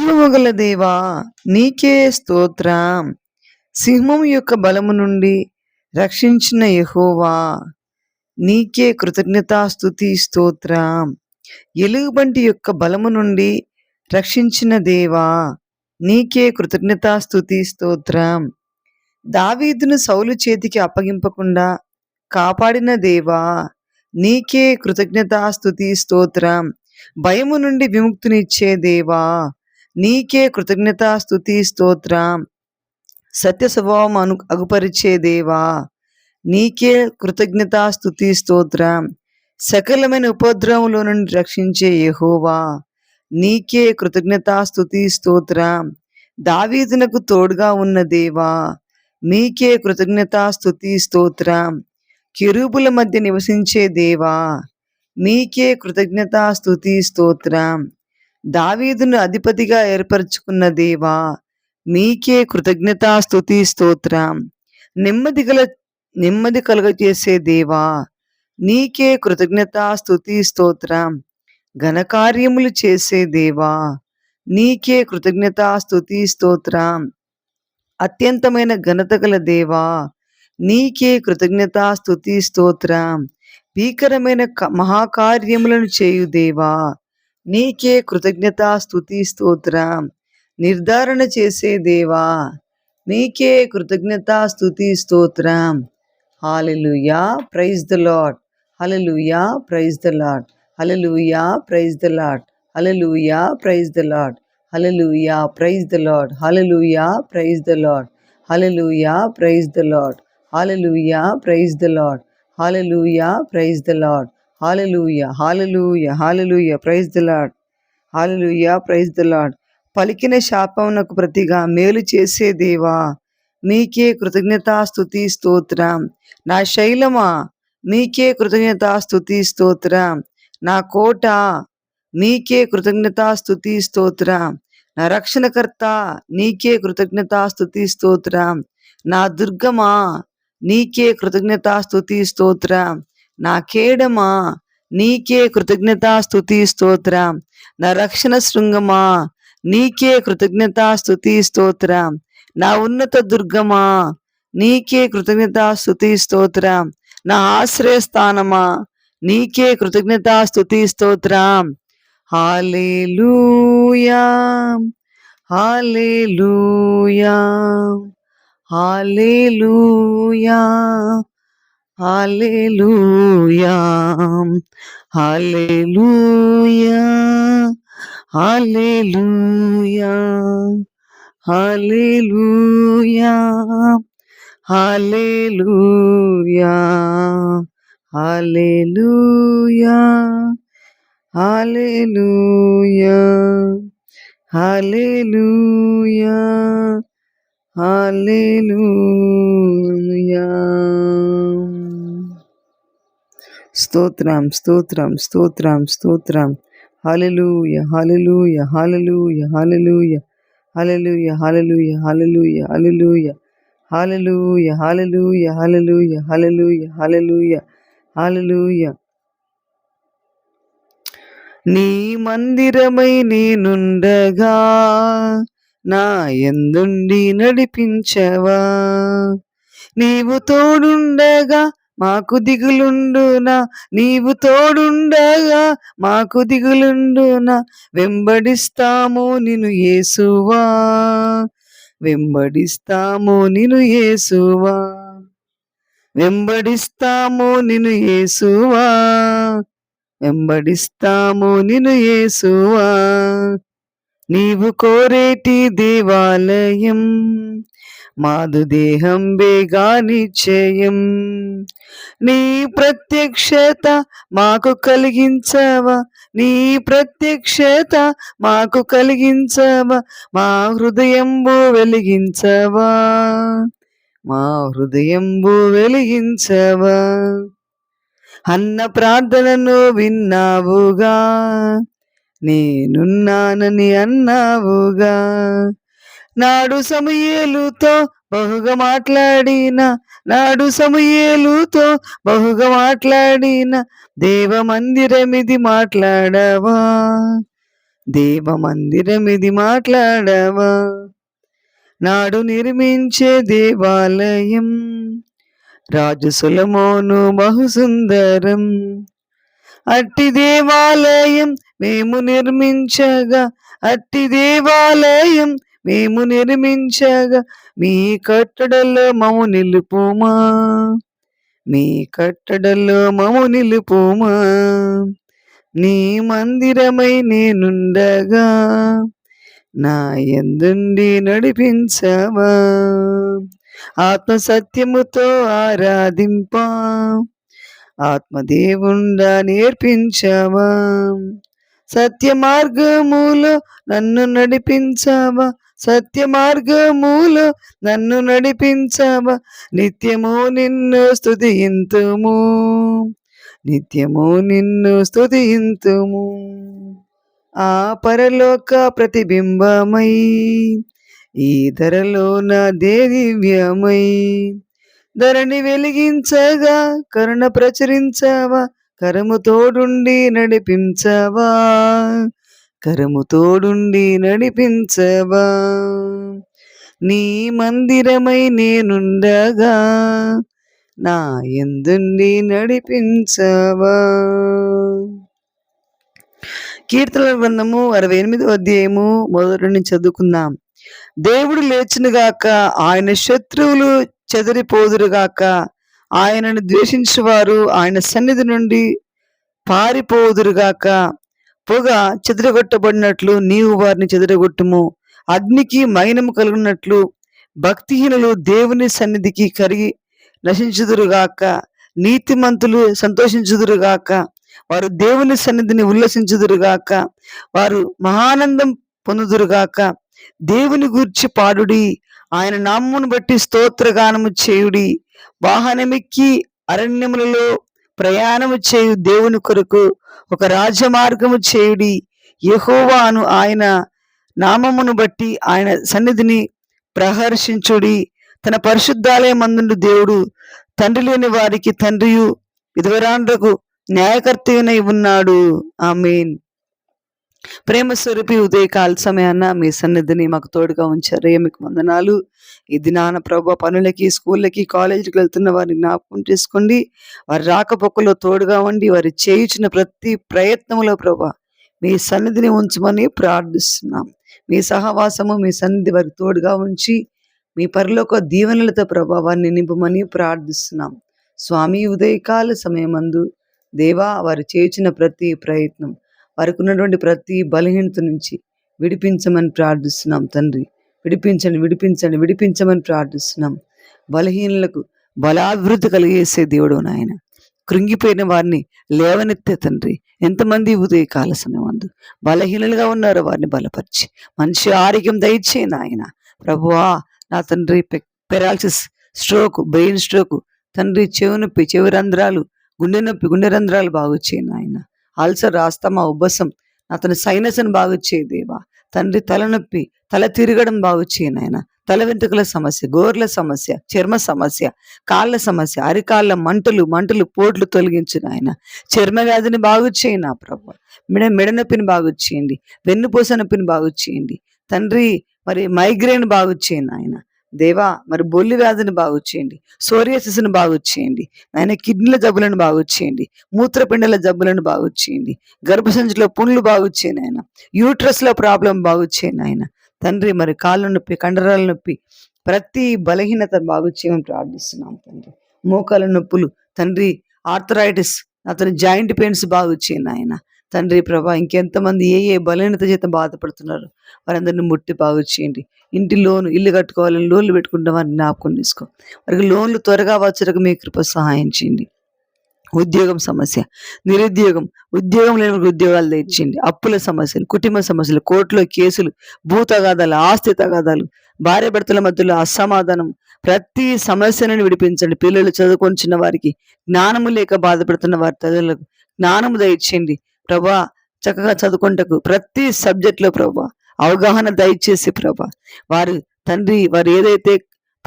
జీవముగల దేవా నీకే స్తోత్రం. సింహం యొక్క బలము నుండి రక్షించిన యెహోవా నీకే కృతజ్ఞతాస్తుతి స్తోత్రం. ఎలుగుబంటి యొక్క బలము నుండి రక్షించిన దేవా నీకే కృతజ్ఞతాస్తుతి స్తోత్రం. దావీదును సౌలు చేతికి అప్పగింపకుండా కాపాడిన దేవా నీకే కృతజ్ఞతాస్తుతి స్తోత్రం. భయము నుండి విముక్తినిచ్చే దేవా నీకే కృతజ్ఞతాస్తుతి స్తోత్రం. సత్య స్వభావం అగుపరిచే దేవా నీకే కృతజ్ఞతాస్తుతి స్తోత్రం. సకలమైన ఉపద్రవంలో నుండి రక్షించే యెహోవా నీకే కృతజ్ఞతాస్తుతి స్తోత్రం. దావీదునకు తోడుగా ఉన్న దేవా నీకే కృతజ్ఞతాస్తుతి స్తోత్రం. కెరూబుల మధ్య నివసించే దేవా నీకే కృతజ్ఞతాస్తుతి స్తోత్రం. దావీదును అధిపతిగా ఏర్పరచుకున్న దేవా నీకే కృతజ్ఞతాస్తుతి స్తోత్రం. నెమ్మది కలుగజేసే దేవా నీకే కృతజ్ఞతాస్తుతి స్తోత్రం. ఘనకార్యములు చేసే దేవా నీకే కృతజ్ఞతాస్తుతి స్తోత్రం. అత్యంతమైన ఘనత గల దేవా నీకే కృతజ్ఞతాస్తుతి స్తోత్రం. భీకరమైన మహాకార్యములను చేయు దేవా నీకే కృతజ్ఞతాస్తుతి స్తోత్రం. నిర్ధారణ చేసే దేవా నీకే కృతజ్ఞతాస్తుతి స్తోత్రం. Hallelujah, praise the Lord. Hallelujah, praise the Lord. Hallelujah, praise the Lord. Hallelujah, praise the Lord. Hallelujah, praise the Lord. Hallelujah, praise the Lord. Hallelujah, praise the Lord. Hallelujah, praise the Lord. Hallelujah, praise the Lord. Hallelujah, hallelujah, hallelujah, praise the Lord. Hallelujah, praise the Lord. పలికిన శాపమునకు ప్రతిగా మేలు చేసే దేవా నీకే కృతజ్ఞతాస్తుతి స్తోత్రం. నా శైలమా నీకే కృతజ్ఞతాస్తుతి స్తోత్రం. నా కోట నీకే కృతజ్ఞతాస్తుతి స్తోత్రం. నా రక్షణకర్త నీకే కృతజ్ఞతాస్తుతి స్తోత్రం. నా దుర్గమా నీకే కృతజ్ఞతాస్తుతి స్తోత్రం. నా కేడమా నీకే కృతజ్ఞతాస్తుతి స్తోత్రం. నా రక్షణ శృంగమా నీకే కృతజ్ఞతాస్తుతి స్తోత్రం. నా ఉన్నత దుర్గమా నీకే కృతజ్ఞతాస్తుతి స్తోత్రం. నా ఆశ్రయస్థానమా నీకే కృతజ్ఞతాస్తుతి స్తోత్రం. హల్లెలూయా, hallelujah, hallelujah, hallelujah, hallelujah, hallelujah, hallelujah, hallelujah, hallelujah, hallelujah, hallelujah, హల్లెలూయా. స్తోత్రం, స్తోత్రం, స్తోత్రం, స్తోత్రం. హల్లెలూయా, hallelujah, hallelujah, hallelujah, hallelujah, hallelujah, hallelujah, hallelujah, hallelujah, hallelujah, hallelujah, hallelujah, hallelujah, హల్లెలూయా. నీ మందిరమై నేనుండగా నా యందుండి నడిపించవా. నీవు తోడుండగా మాకు దిగులుండునా, నీవు తోడుండగా మాకు దిగులుండునా. వెంబడిస్తాము నిన్ను యేసువా, వెంబడిస్తాము నిన్ను యేసువా, వెంబడిస్తాము నిన్ను యేసువా, వెంబడిస్తాము నిన్ను యేసువా. నీవు కోరేటి దేవాలయం మాదు దేహం బేగా నిశ్చయం. నీ ప్రత్యక్షత మాకు కలిగించవా, నీ ప్రత్యక్షత మాకు కలిగించవా. మా హృదయంబు వెలిగించవా, మా హృదయంబు వెలిగించవా. అన్న ప్రార్థనను విన్నావుగా, నేనున్నానని అన్నావుగా. నాడు సమూయేలుతో బహుగా మాట్లాడిన, నాడు సమూయేలుతో బహుగా మాట్లాడిన దేవ మందిరమిది మాట్లాడవా, దేవ మందిరం ఇది మాట్లాడవా, నాడు నిర్మించే దేవాలయం రాజు సొలొమోను బహుసుందరం. అట్టి దేవాలయం మేము నిర్మించగా, అట్టి దేవాలయం మేము నిర్మించగా, మీ కట్టడలో మము నిలుపుమా, మీ కట్టడలో మము నిలుపుమా. నీ మందిరమై నేనుండగా, నా యందుండి నడిపించవా. ఆత్మ సత్యముతో ఆరాధింప, ఆత్మదేవుండా నేర్పించవా. సత్య మార్గములో నన్ను నడిపించవా, సత్య మార్గములో నన్ను నడిపించవా. నిత్యము నిన్ను స్తుతింతుము, నిత్యము నిన్ను స్తుతింతుము. ఆ పరలోక ప్రతిబింబమై ఈ ధరలోన దేదివ్యమై ధరణి వెలిగించగా, కరుణ ప్రచురించవా. కరము తోడుండి నడిపించవా, కరము తోడుండి నడిపించవా. నీ మందిరమై నేనుండగా, నా యందుండి నడిపించవా. కీర్తనల గ్రంథము 68వ అధ్యాయము మొదటి నుంచి చదువుకుందాం. దేవుడు లేచునుగాక, ఆయన శత్రువులు చెదిరిపోదురుగాక. ఆయనను ద్వేషించువారు ఆయన సన్నిధి నుండి పారిపోదురుగాక. పొగ చెదరగొట్టబడినట్లు నీవు వారిని చెదరగొట్టుము. అగ్నికి మైనము కలుగునట్లు భక్తిహీనులు దేవుని సన్నిధికి కరిగి నశించుదురుగాక. నీతిమంతులు సంతోషించుదురుగాక, వారు దేవుని సన్నిధిని ఉల్లసించుదురుగాక. వారు మహానందం పొందుదురుగాక. దేవుని గూర్చి పాడుడి, ఆయన నామమును బట్టి స్తోత్రగానము చేయుడి. వాహనమెక్కి అరణ్యములలో ప్రయాణము చేయు దేవుని కొరకు ఒక రాజమార్గము చేయుడి. యెహోవాను ఆయన నామమును బట్టి ఆయన సన్నిధిని ప్రహర్షించుడి. తన పరిశుద్ధాలయమందుండు దేవుడు తండ్రి లేని వారికి తండ్రియు విధవరాండ్రకు న్యాయకర్తయునై ఉన్నాడు. ఆమేన్. ప్రేమ స్వరూపి ఉదయకాల సమయాన మీ సన్నిధిని మాకు తోడుగా ఉంచారు. మీకు వందనాలు. ఈ దినాన ప్రభు పనులకి, స్కూళ్ళకి, కాలేజీకి వెళ్తున్న వారిని జ్ఞాపకం చేసుకోండి. వారి రాకపోకలో తోడుగా ఉండి వారి చేయుచున్న ప్రతి ప్రయత్నంలో ప్రభు మీ సన్నిధిని ఉంచమని ప్రార్థిస్తున్నాం. మీ సహవాసము, మీ సన్నిధి వారికి తోడుగా ఉంచి మీ పరలోక దీవెనలతో ప్రభు వారిని నింపమని ప్రార్థిస్తున్నాం. స్వామి, ఉదయకాల సమయమందు దేవా వారు చేయుచున్న ప్రతి ప్రయత్నం, వారికి ఉన్నటువంటి ప్రతి బలహీనత నుంచి విడిపించమని ప్రార్థిస్తున్నాం తండ్రి. విడిపించండి, విడిపించండి, విడిపించమని ప్రార్థిస్తున్నాం. బలహీనులకు బలాభివృద్ధి కలిగేసే దేవుడు నాయన. కృంగిపోయిన వారిని లేవనెత్తే తండ్రి. ఎంతమంది ఉదయకాల సమయమందు బలహీనులుగా ఉన్నారో వారిని బలపరిచి మంచి ఆరోగ్యం దయచే నాయన. ప్రభువా నా తండ్రి, పెరాలసిస్, స్ట్రోక్, బ్రెయిన్ స్ట్రోక్ తండ్రి, చెవి నొప్పి, చెవి రంధ్రాలు, గుండె నొప్పి, గుండె రంధ్రాలు బాగు చేయి నాయన. అల్సర్, ఆస్తమా, ఉబ్బసం, అతని సైనస్ని బాగు చేయి దేవా. తండ్రి, తలనొప్పి, తల తిరగడం బాగు చేయి నాయన. తల వెంట్రుకల సమస్య, గోర్ల సమస్య, చర్మ సమస్య, కాళ్ళ సమస్య, అరికాళ్ళ మంటలు పోట్లు తొలగించు నాయన. చర్మ వ్యాధిని బాగు చేయి నా ప్రభు. మెడ నొప్పిని బాగు చేయండి. వెన్నుపూస నొప్పిని బాగు చేయండి తండ్రి. మరి మైగ్రేన్ బాగు చేయండి ఆయన దేవా. మరి బొల్లి వ్యాధిని బాగు చేయండి. సోరియాసిస్ని బాగు చేయండి ఆయన. కిడ్నీల జబ్బులను బాగు చేయండి. మూత్రపిండాల జబ్బులను బాగు చేయండి. గర్భసంచిలో పుండ్లు బాగు చేయండి ఆయన. యూట్రస్లో ప్రాబ్లం బాగు చేయండి ఆయన తండ్రి. మరి కాళ్ళ నొప్పి, కండరాల నొప్పి, ప్రతి బలహీనత బాగు చేయమని ప్రార్థిస్తున్నాం తండ్రి. మోకాల నొప్పులు తండ్రి, ఆర్థరైటిస్, అతని జాయింట్ పెయిన్స్ బాగు చేయండి ఆయన తండ్రి. ప్రభా, ఇంకెంతమంది ఏ బలహీనత చేత బాధపడుతున్నారు వారందరినీ ముట్టి బాగు చేయండి. ఇంటి లోను, ఇల్లు కట్టుకోవాలని లోన్లు పెట్టుకుంటాం వారిని జ్ఞాపకం తీసుకో. వారికి లోన్లు త్వరగా వచ్చరకు మీ కృప సహాయం చేయండి. ఉద్యోగం సమస్య, నిరుద్యోగం, ఉద్యోగం లేని ఉద్యోగాలు తెచ్చింది. అప్పుల సమస్యలు, కుటుంబ సమస్యలు, కోర్టులో కేసులు, భూ తగాదాలు, ఆస్తి తగాదాలు, భార్య భర్తల మధ్యలో అసమాధానం, ప్రతి సమస్యలను విడిపించండి. పిల్లలు చదువుకొంచిన వారికి, జ్ఞానము లేక బాధపడుతున్న వారి తల్లులకు జ్ఞానము దయచేయండి ప్రభా. చక్కగా చదువుకుంటకు ప్రతి సబ్జెక్ట్లో ప్రభా అవగాహన దయచేసి ప్రభా. వారు తండ్రి, వారు ఏదైతే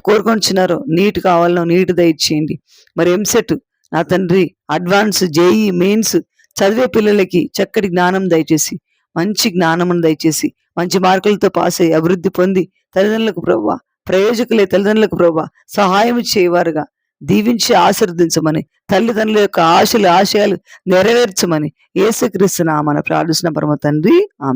కోరుకొంచున్నారో నీట్ కావాలనో నీట్ దయచేయండి. మరి ఎంసెట్ నా తండ్రి, అడ్వాన్స్, జేఈ, మెయిన్స్ చదివే పిల్లలకి చక్కటి జ్ఞానం దయచేసి మంచి జ్ఞానమును దయచేసి మంచి మార్కులతో పాస్ అయ్యి అభివృద్ధి పొంది తల్లిదండ్రులకు ప్రభువా ప్రయోజకులే తల్లిదండ్రులకు ప్రభువా సహాయం చేయవారుగా దీవించి ఆశీర్వదించమని తల్లిదండ్రుల యొక్క ఆశయాలు నెరవేర్చమని యేసుక్రీస్తు నామమున ప్రార్థిస్తున్న పరమ తండ్రి. ఆమేన్.